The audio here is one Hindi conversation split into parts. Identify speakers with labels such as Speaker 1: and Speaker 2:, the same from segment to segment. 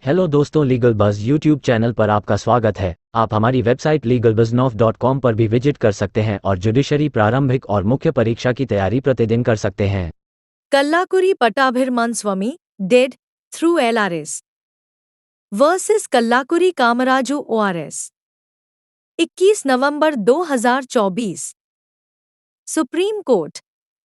Speaker 1: हेलो दोस्तों, लीगल बज़ यूट्यूब चैनल पर आपका स्वागत है। आप हमारी वेबसाइट legalbuzznof.com पर भी विजिट कर सकते हैं और जुडिशरी प्रारंभिक और मुख्य परीक्षा की तैयारी प्रतिदिन कर सकते हैं।
Speaker 2: Kallakuri Pattabhiraman Swami dead through LRs versus Kallakuri Kamaraju ORS 21 नवंबर 2024। सुप्रीम कोर्ट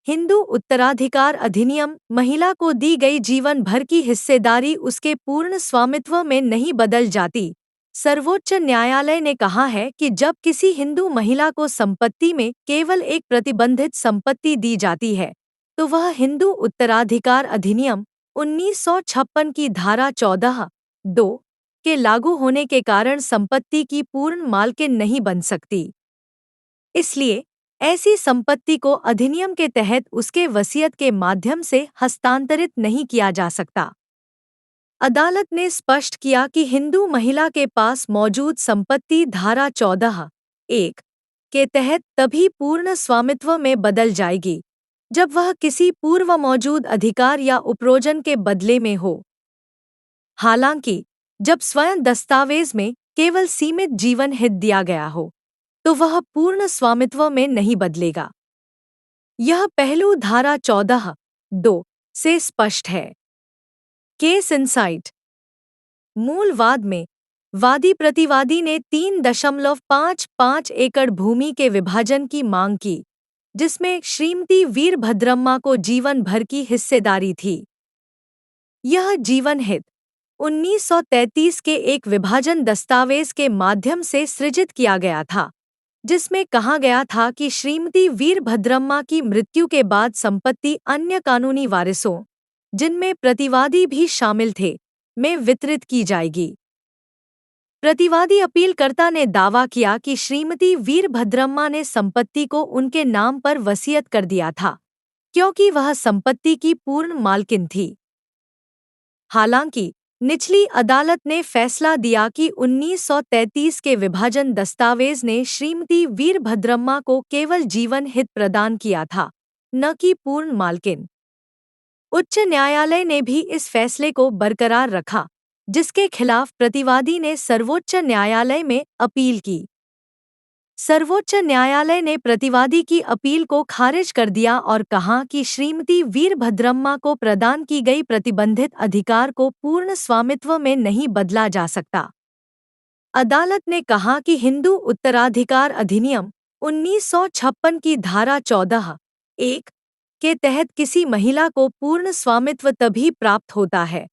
Speaker 2: हिंदू उत्तराधिकार अधिनियम महिला को दी गई जीवन भर की हिस्सेदारी उसके पूर्ण स्वामित्व में नहीं बदल जाती। सर्वोच्च न्यायालय ने कहा है कि जब किसी हिंदू महिला को संपत्ति में केवल एक प्रतिबंधित संपत्ति दी जाती है तो वह हिंदू उत्तराधिकार अधिनियम 1956 की धारा 14(2) के लागू होने के कारण संपत्ति की पूर्ण मालकिन नहीं बन सकती। इसलिए ऐसी संपत्ति को अधिनियम के तहत उसके वसीयत के माध्यम से हस्तांतरित नहीं किया जा सकता। अदालत ने स्पष्ट किया कि हिंदू महिला के पास मौजूद संपत्ति धारा 14(1) के तहत तभी पूर्ण स्वामित्व में बदल जाएगी जब वह किसी पूर्व मौजूद अधिकार या उपरोजन के बदले में हो। हालांकि जब स्वयं दस्तावेज में केवल सीमित जीवन हित दिया गया हो तो वह पूर्ण स्वामित्व में नहीं बदलेगा। यह पहलू धारा 14(2) से स्पष्ट है। Case insight. मूल वाद में वादी प्रतिवादी ने 3.55 एकड़ भूमि के विभाजन की मांग की, जिसमें श्रीमती वीरभद्रम्मा को जीवन भर की हिस्सेदारी थी। यह जीवन हित 1933 के एक विभाजन दस्तावेज के माध्यम से सृजित किया गया था, जिसमें कहा गया था कि श्रीमती वीरभद्रम्मा की मृत्यु के बाद संपत्ति अन्य कानूनी वारिसों, जिनमें प्रतिवादी भी शामिल थे, में वितरित की जाएगी। प्रतिवादी अपीलकर्ता ने दावा किया कि श्रीमती वीरभद्रम्मा ने संपत्ति को उनके नाम पर वसीयत कर दिया था, क्योंकि वह संपत्ति की पूर्ण मालकिन थी। हालांकि निचली अदालत ने फैसला दिया कि 1933 के विभाजन दस्तावेज ने श्रीमती वीरभद्रम्मा को केवल जीवन हित प्रदान किया था, न कि पूर्ण मालकिन। उच्च न्यायालय ने भी इस फैसले को बरकरार रखा, जिसके खिलाफ प्रतिवादी ने सर्वोच्च न्यायालय में अपील की। सर्वोच्च न्यायालय ने प्रतिवादी की अपील को खारिज कर दिया और कहा कि श्रीमती वीरभद्रम्मा को प्रदान की गई प्रतिबंधित अधिकार को पूर्ण स्वामित्व में नहीं बदला जा सकता। अदालत ने कहा कि हिंदू उत्तराधिकार अधिनियम 1956 की धारा 14(1) के तहत किसी महिला को पूर्ण स्वामित्व तभी प्राप्त होता है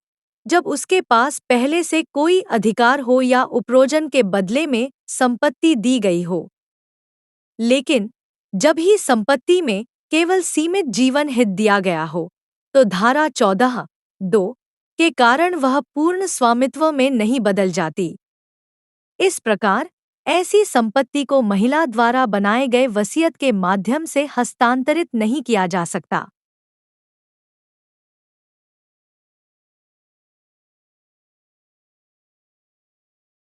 Speaker 2: जब उसके पास पहले से कोई अधिकार हो या उपरोजन के बदले में संपत्ति दी गई हो। लेकिन जब ही संपत्ति में केवल सीमित जीवन हित दिया गया हो तो धारा 14(2) के कारण वह पूर्ण स्वामित्व में नहीं बदल जाती। इस प्रकार ऐसी संपत्ति को महिला द्वारा बनाए गए वसीयत के माध्यम से हस्तांतरित नहीं किया जा सकता।